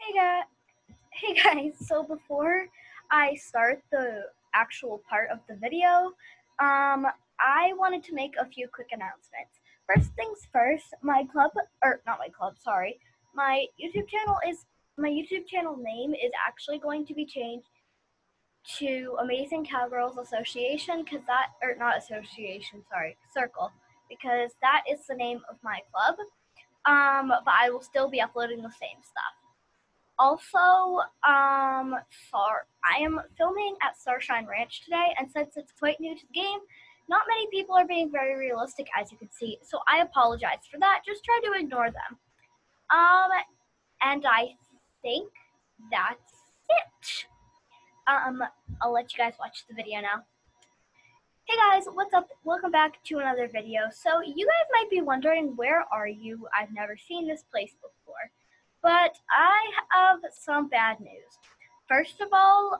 Hey guys, so before I start the actual part of the video, I wanted to make a few quick announcements. First things first, my YouTube channel name is actually going to be changed to Amazing Cowgirls Association, Circle, because that is the name of my club. But I will still be uploading the same stuff. Also, I am filming at Starshine Ranch today, and since it's quite new to the game, not many people are being very realistic, as you can see, so I apologize for that. Just try to ignore them. And I think that's it. I'll let you guys watch the video now. Hey guys, what's up? Welcome back to another video. So you guys might be wondering, where are you? I've never seen this place before. But I have some bad news. First of all,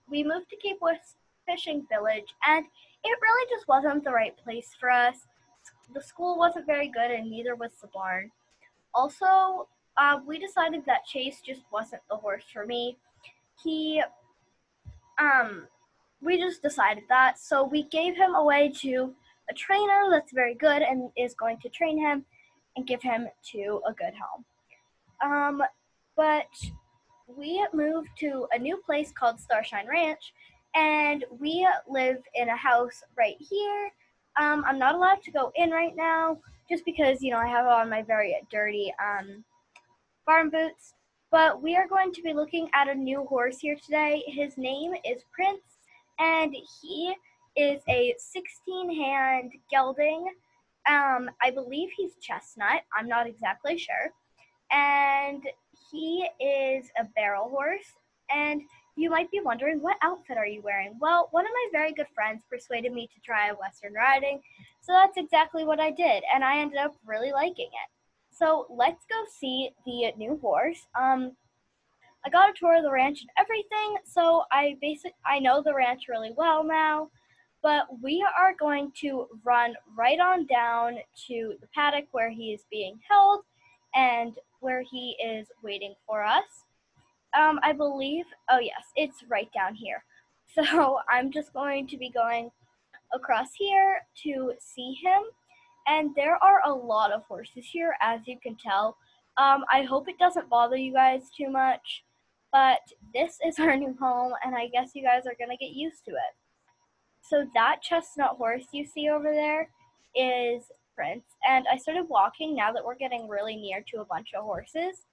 we moved to Cape West Fishing Village, and it really just wasn't the right place for us. The school wasn't very good, and neither was the barn. Also, we decided that Chase just wasn't the horse for me. We just decided that, so we gave him away to a trainer that's very good and is going to train him and give him to a good home. But we moved to a new place called Starshine Ranch, and we live in a house right here. I'm not allowed to go in right now, just because, I have on my very dirty farm boots. But we are going to be looking at a new horse here today. His name is Prince, and he is a 16-hand gelding. I believe he's chestnut. I'm not exactly sure. And he is a barrel horse. And you might be wondering, what outfit are you wearing? Well, one of my very good friends persuaded me to try Western riding, so that's exactly what I did, and I ended up really liking it. So let's go see the new horse. I got a tour of the ranch and everything, so I know the ranch really well now. But we are going to run right on down to the paddock where he is being held and where he is waiting for us. I believe, oh yes, it's right down here. So I'm just going to be going across here to see him. And there are a lot of horses here, as you can tell. I hope it doesn't bother you guys too much, but this is our new home, and I guess you guys are gonna get used to it. So that chestnut horse you see over there is Prince, and I started walking now that we're getting really near to a bunch of horses.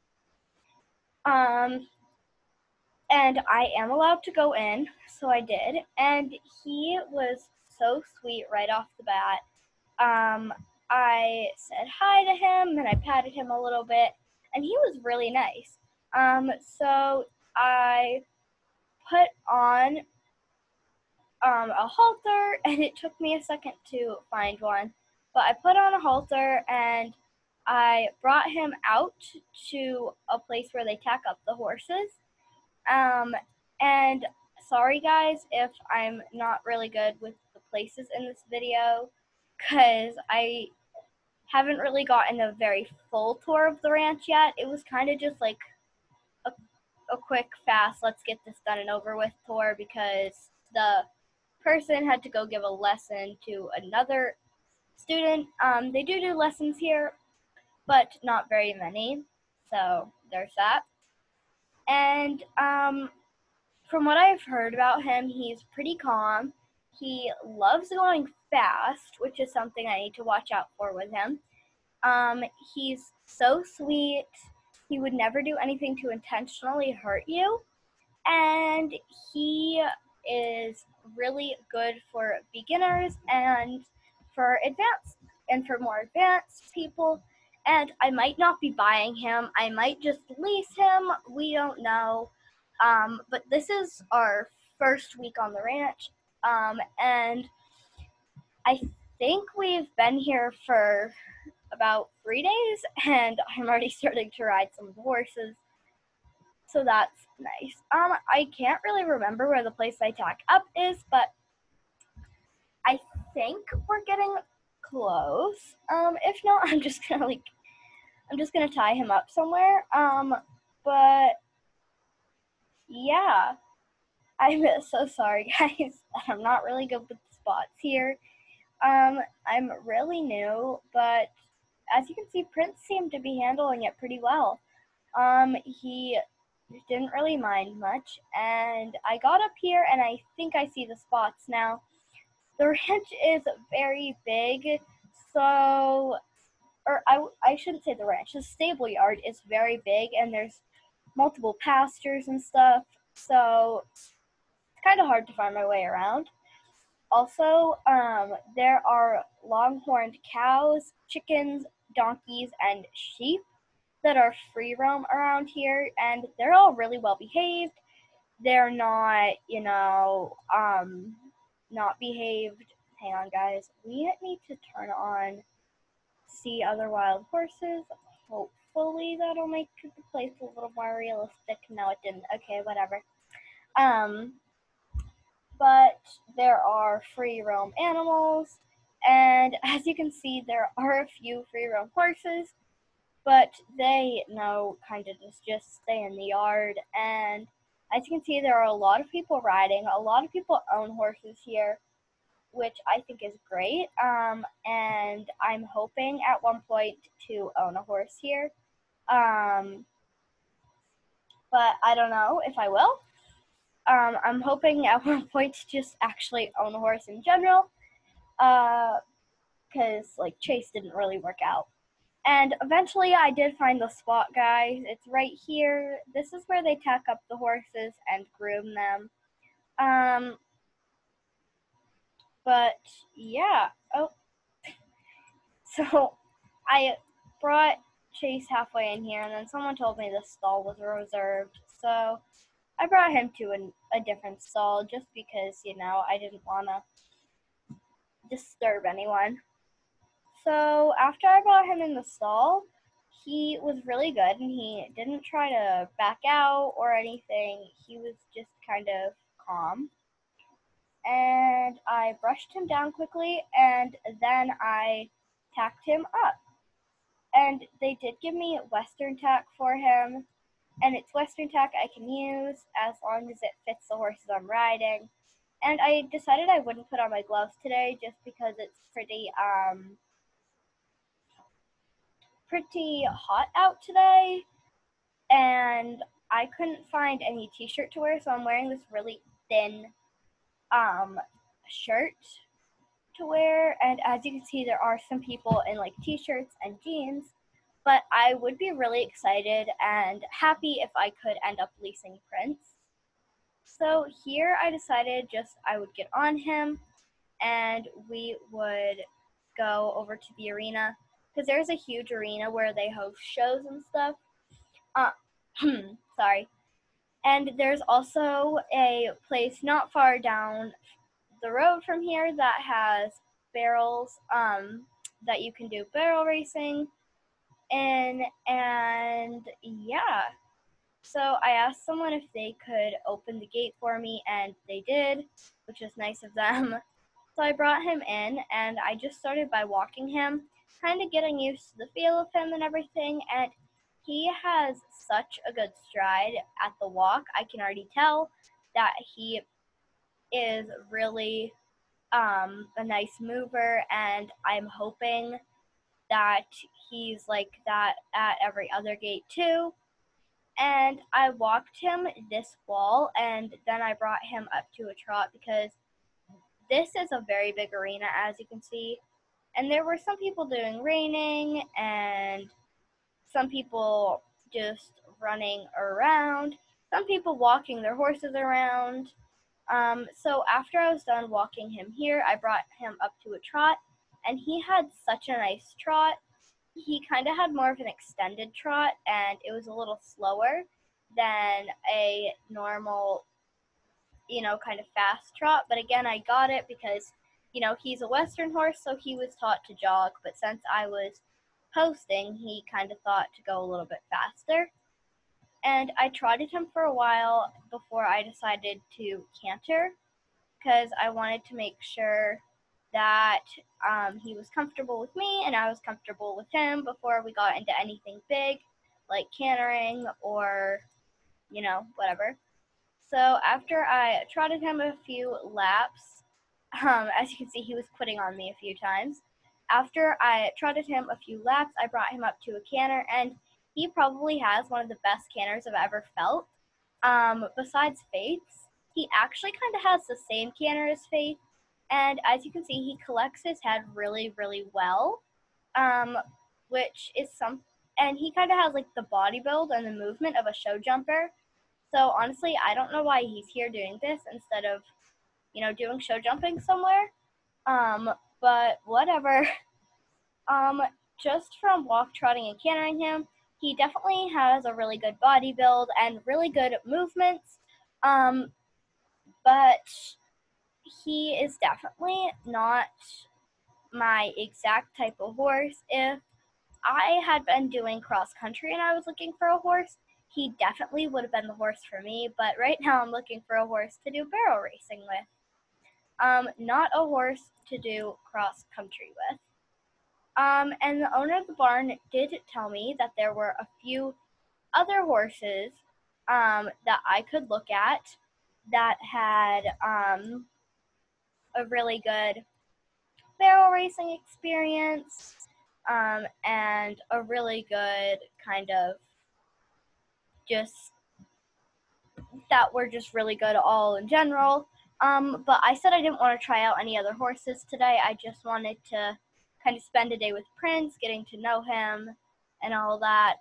And I am allowed to go in, so I did, and he was so sweet right off the bat. I said hi to him, and I patted him a little bit, and he was really nice. So I put on a halter, and it took me a second to find one, but I put on a halter, and I brought him out to a place where they tack up the horses. And sorry guys if I'm not really good with the places in this video, because I haven't really gotten a very full tour of the ranch yet. It was kind of just like a quick, fast, let's get this done and over with tour, because the person had to go give a lesson to another student. They do lessons here, but not very many, so there's that. And from what I've heard about him, he's pretty calm. He loves going fast, which is something I need to watch out for with him. He's so sweet. He would never do anything to intentionally hurt you. And he is really good for beginners and for more advanced people. And I might not be buying him. I might just lease him. We don't know. But this is our first week on the ranch. And I think we've been here for about 3 days, and I'm already starting to ride some of the horses. So that's nice. I can't really remember where the place I tack up is, but I think we're getting close. If not, I'm just gonna tie him up somewhere. But yeah, I'm so sorry, guys. I'm not really good with the spots here. I'm really new, but as you can see, Prince seemed to be handling it pretty well. He didn't really mind much, and I got up here and I think I see the spots now. The ranch is very big, so, or I shouldn't say the ranch, the stable yard is very big and there's multiple pastures and stuff, so it's kind of hard to find my way around. Also, there are longhorned cows, chickens, donkeys, and sheep that are free roam around here, and they're all really well behaved. They're not, not behaved. Hang on, guys. We need to turn on see other wild horses. Hopefully that'll make the place a little more realistic. No, it didn't. Okay, whatever. Um, but there are free roam animals, and as you can see, there are a few free roam horses, but they know kind of just stay in the yard. And as you can see, there are a lot of people riding. A lot of people own horses here, which I think is great. And I'm hoping at one point to own a horse here. But I don't know if I will. I'm hoping at one point to just actually own a horse in general, because like Chase didn't really work out. And eventually I did find the spot, guys. It's right here. This is where they tack up the horses and groom them. But yeah. Oh, so I brought Chase halfway in here, and then someone told me this stall was reserved. So I brought him to a different stall just because, I didn't want to disturb anyone. So after I brought him in the stall, he was really good and he didn't try to back out or anything. He was just kind of calm. And I brushed him down quickly and then I tacked him up. And they did give me Western tack for him. And it's Western tack I can use as long as it fits the horses I'm riding. And I decided I wouldn't put on my gloves today just because it's pretty hot out today, and I couldn't find any t-shirt to wear, so I'm wearing this really thin shirt to wear. And as you can see, there are some people in like t-shirts and jeans, but I would be really excited and happy if I could end up leasing Prince. So here I decided I would get on him and we would go over to the arena, because there's a huge arena where they host shows and stuff. Sorry. And there's also a place not far down the road from here that has barrels that you can do barrel racing in. And yeah, so I asked someone if they could open the gate for me, and they did, which is nice of them. So I brought him in, and I just started by walking him, kind of getting used to the feel of him and everything, and he has such a good stride at the walk. I can already tell that he is really a nice mover, and I'm hoping that he's like that at every other gate too. And I walked him this wall, and then I brought him up to a trot because this is a very big arena, as you can see. And there were some people doing reining and some people just running around, some people walking their horses around. So after I was done walking him here, I brought him up to a trot, and he had such a nice trot. He kind of had more of an extended trot, and it was a little slower than a normal, kind of fast trot. But again, I got it because, he's a Western horse, so he was taught to jog. But since I was posting, he kind of thought to go a little bit faster. And I trotted him for a while before I decided to canter, because I wanted to make sure that he was comfortable with me and I was comfortable with him before we got into anything big, like cantering or, whatever. So after I trotted him a few laps, as you can see, he was quitting on me a few times. After I trotted him a few laps, I brought him up to a canter, and he probably has one of the best canters I've ever felt. Besides Faith's, he actually kind of has the same canter as Faith, and as you can see, he collects his head really, really well, which is and he kind of has like the body build and the movement of a show jumper. So honestly, I don't know why he's here doing this instead of, doing show jumping somewhere. But whatever. Just from walk trotting and cantering him, he definitely has a really good body build and really good movements. But he is definitely not my exact type of horse. If I had been doing cross country and I was looking for a horse, he definitely would have been the horse for me, but right now I'm looking for a horse to do barrel racing with. Not a horse to do cross country with. And the owner of the barn did tell me that there were a few other horses that I could look at that had a really good barrel racing experience and a really good kind of just that were just really good all in general. But I said I didn't want to try out any other horses today. I just wanted to kind of spend a day with Prince, getting to know him and all that.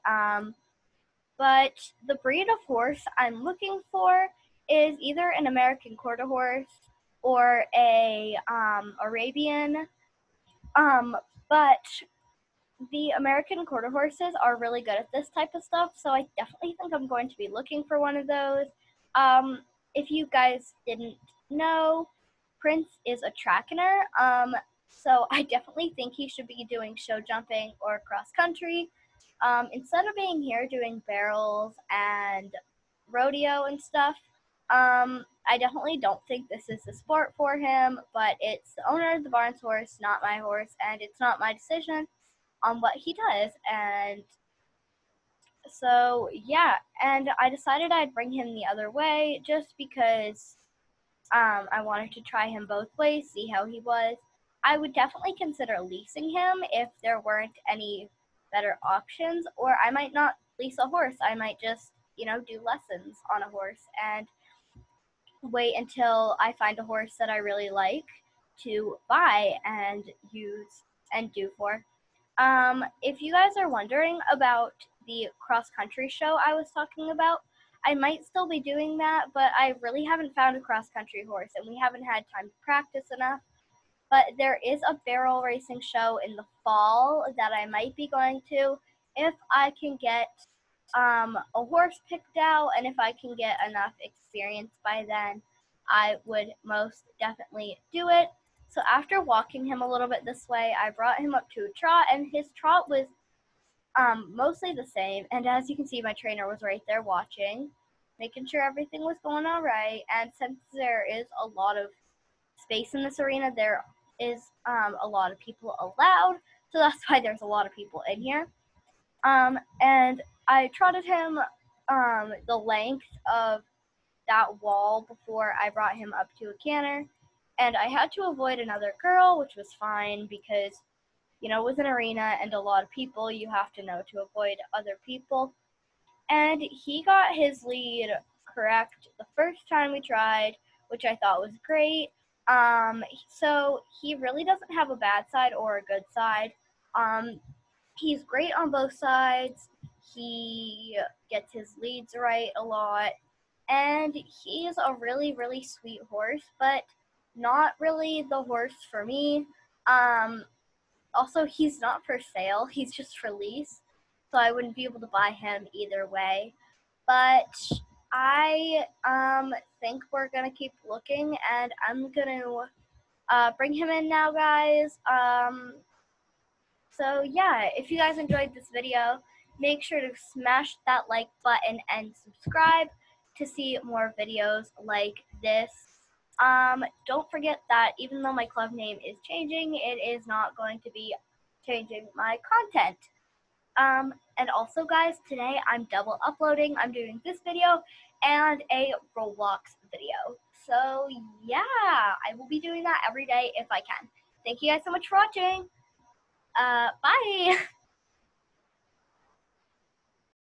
But the breed of horse I'm looking for is either an American quarter horse or a Arabian. But the American quarter horses are really good at this type of stuff, so I definitely think I'm going to be looking for one of those. If you guys didn't know, Prince is a trackiner, so I definitely think he should be doing show jumping or cross country. Instead of being here doing barrels and rodeo and stuff, I definitely don't think this is the sport for him, but it's the owner of the barn's horse, not my horse, and it's not my decision on what he does. And so yeah, and I decided I'd bring him the other way just because I wanted to try him both ways, see how he was. I would definitely consider leasing him if there weren't any better options, or I might not lease a horse. I might just, do lessons on a horse and wait until I find a horse that I really like to buy and use and do for. If you guys are wondering about the cross-country show I was talking about, I might still be doing that, but I really haven't found a cross-country horse, and we haven't had time to practice enough. But there is a barrel racing show in the fall that I might be going to if I can get a horse picked out, and if I can get enough experience by then, I would most definitely do it. So after walking him a little bit this way, I brought him up to a trot, and his trot was mostly the same. And as you can see, my trainer was right there watching, making sure everything was going all right. And since there is a lot of space in this arena, there is a lot of people allowed, so that's why there's a lot of people in here. And I trotted him the length of that wall before I brought him up to a canter, and I had to avoid another girl, which was fine because, with an arena and a lot of people, you have to know to avoid other people. And he got his lead correct the first time we tried, which I thought was great. So he really doesn't have a bad side or a good side. He's great on both sides. He gets his leads right a lot. And he's a really, really sweet horse, but not really the horse for me. Also, he's not for sale. He's just for lease. So I wouldn't be able to buy him either way. But I think we're going to keep looking, and I'm going to bring him in now, guys. So yeah, if you guys enjoyed this video, make sure to smash that like button and subscribe to see more videos like this. Don't forget that even though my club name is changing, it is not going to be changing my content. And also, guys, today I'm double uploading. I'm doing this video and a Roblox video. So, yeah, I will be doing that every day if I can. Thank you guys so much for watching. Bye!